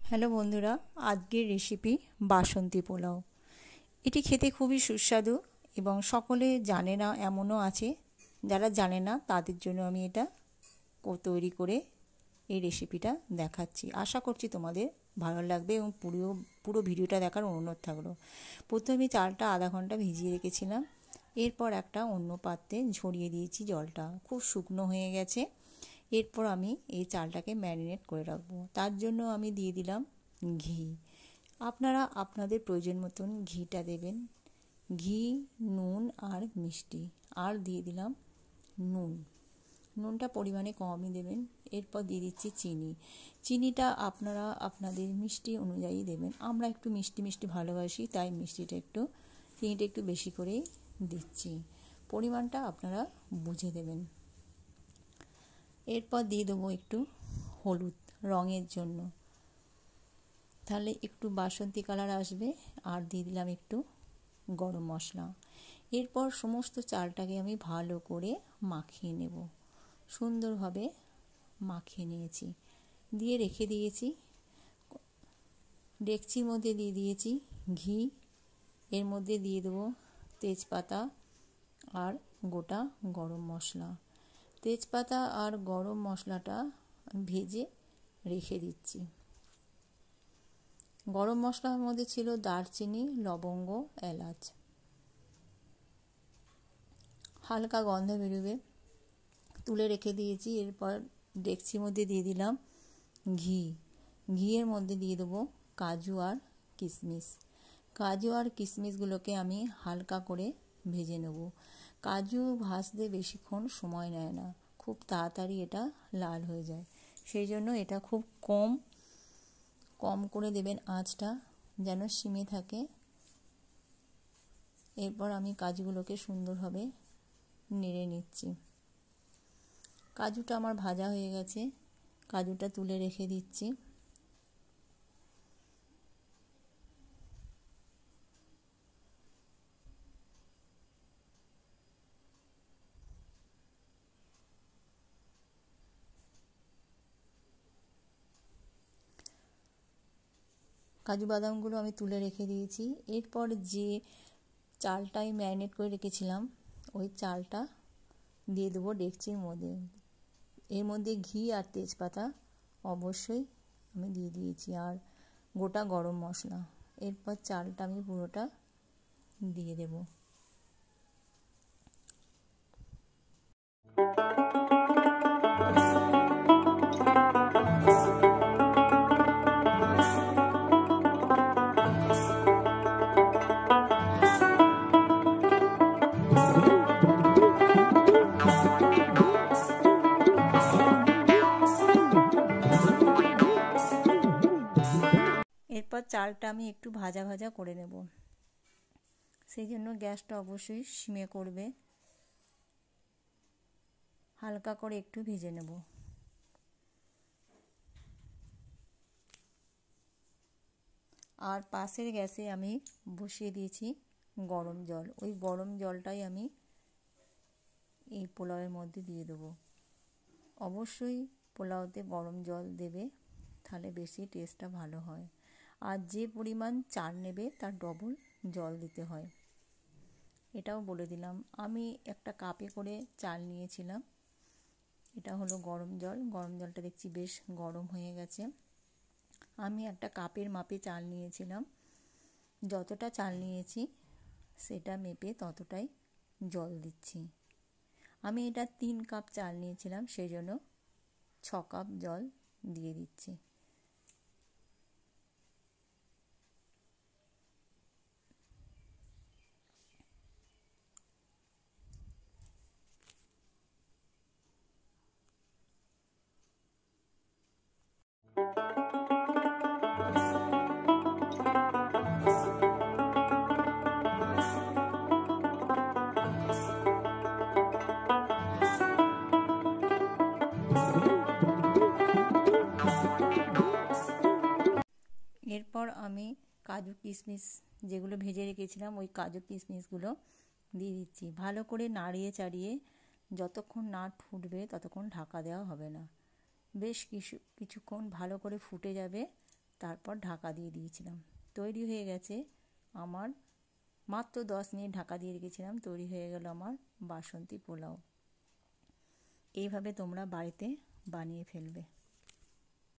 Hello বন্ধুরা, আজকের recipe বাসন্তী পোলাও। এটি খেতে খুবই সুস্বাদু এবং সকলে জানে না এমনও আছে। যারা জানে না তাদের জন্য আমি এটা তৈরি করে এই রেসিপিটা দেখাচ্ছি। আশা করছি তোমাদের ভালো লাগবে এবং পুরো ভিডিওটা দেখার অনুরোধ থাকলো। প্রথমে চালটা আধা ঘন্টা ভিজিয়ে রেখেছিলাম। এরপর একটা অন্য পাত্রে ঝরিয়ে দিয়েছি, জলটা খুব শুকনো হয়ে গেছে। এরপর আমি এই চালটাকে ম্যারিনেট করে রাখবো। তার জন্য আমি দিয়ে দিলাম ঘি। আপনারা আপনাদের প্রয়োজন মতন ঘিটা দেবেন। ঘি, নুন আর মিষ্টি, আর দিয়ে দিলাম নুনটা পরিমাণে কমই দেবেন। এরপর দিয়ে দিচ্ছি চিনিটা আপনারা আপনাদের মিষ্টি অনুযায়ী দেবেন। আমরা একটু মিষ্টি ভালোবাসি, তাই চিনিটা একটু বেশি করেই দিচ্ছি। পরিমাণটা আপনারা বুঝে দেবেন। এরপর দিয়ে দেবো একটু হলুদ রঙের জন্য, তাহলে একটু বাসন্তী কালার আসবে। আর দিয়ে দিলাম একটু গরম মশলা। এরপর সমস্ত চালটাকে আমি ভালো করে মাখিয়ে নেব। সুন্দরভাবে মাখিয়ে নিয়েছি, দিয়ে রেখে দিয়েছি। ডেকচির মধ্যে দিয়ে দিয়েছি ঘি। এর মধ্যে দিয়ে দেবো তেজপাতা আর গোটা গরম মশলা। তেজপাতা আর গরম মশলাটা ভেজে রেখে দিচ্ছি। গরম মশলার মধ্যে ছিল দারচিনি, লবঙ্গ, এলাচ। হালকা গন্ধ বেরোবে, তুলে রেখে দিয়েছি। এরপর ডেকচির মধ্যে দিয়ে দিলাম ঘিয়ের মধ্যে দিয়ে দেবো কাজু আর কিশমিশগুলোকে আমি হালকা করে ভেজে নেব। কাজু ভাজতে বেশিক্ষণ সময় নেয় না, খুব তাড়াতাড়ি এটা লাল হয়ে যায়। সেই জন্য এটা খুব কম করে দেবেন, আঁচটা যেন সিমে থাকে। এরপর আমি কাজুগুলোকে সুন্দরভাবে নেড়ে নিচ্ছি। কাজুটা আমার ভাজা হয়ে গেছে, কাজুটা তুলে রেখে দিচ্ছি। কাজু বাদামগুলো আমি তুলে রেখে দিয়েছি। এরপর যে চালটা আমি ম্যারিনেট করে রেখেছিলাম, ওই চালটা দিয়ে দেবো ডেকচির মধ্যে। এর মধ্যে ঘি আর তেজপাতা অবশ্যই আমি দিয়ে দিয়েছি, আর গোটা গরম মশলা। এরপর চালটা আমি পুরোটা দিয়ে দেব। এরপর চালটা আমি একটু ভাজা করে নেব, সেই জন্য গ্যাসটা অবশ্যই সিমে করবে। হালকা করে একটু ভেজে নেব। আর পাশের গ্যাসে আমি বসিয়ে দিয়েছি গরম জল। ওই গরম জলটাই আমি এই পোলাওয়ের মধ্যে দিয়ে দেবো। অবশ্যই পোলাওতে গরম জল দেবে, তাহলে বেশি টেস্টটা ভালো হয়। আর যে পরিমাণ চাল নেবে তার ডবল জল দিতে হয়, এটাও বলে দিলাম। আমি একটা কাপে করে চাল নিয়েছিলাম। এটা হলো গরম জলটা দেখছি বেশ গরম হয়ে গেছে। আমি একটা কাপের মাপে চাল নিয়েছিলাম। যতটা চাল নিয়েছি সেটা মেপে ততটাই জল দিচ্ছি। আমি এটা 3 কাপ চাল নিয়েছিলাম, সেই জন্য 6 কাপ জল দিয়ে দিচ্ছি। এরপর আমি কাজু কিশমিশ যেগুলো ভেজে রেখেছিলাম, ওই কাজু কিশমিশগুলো দিয়ে দিচ্ছি। ভালো করে নাড়িয়ে চাড়িয়ে যতক্ষণ না ফুটবে ততক্ষণ ঢাকা দেওয়া হবে না। বেশ কিছুক্ষণ ভালো করে ফুটে যাবে, তারপর ঢাকা দিয়ে দিয়েছিলাম। তৈরি হয়ে গেছে আমার, মাত্র 10 মিনিট ঢাকা দিয়ে রেখেছিলাম, তৈরি হয়ে গেল আমার বাসন্তী পোলাও। এইভাবে তোমরা বাড়িতে বানিয়ে ফেলবে।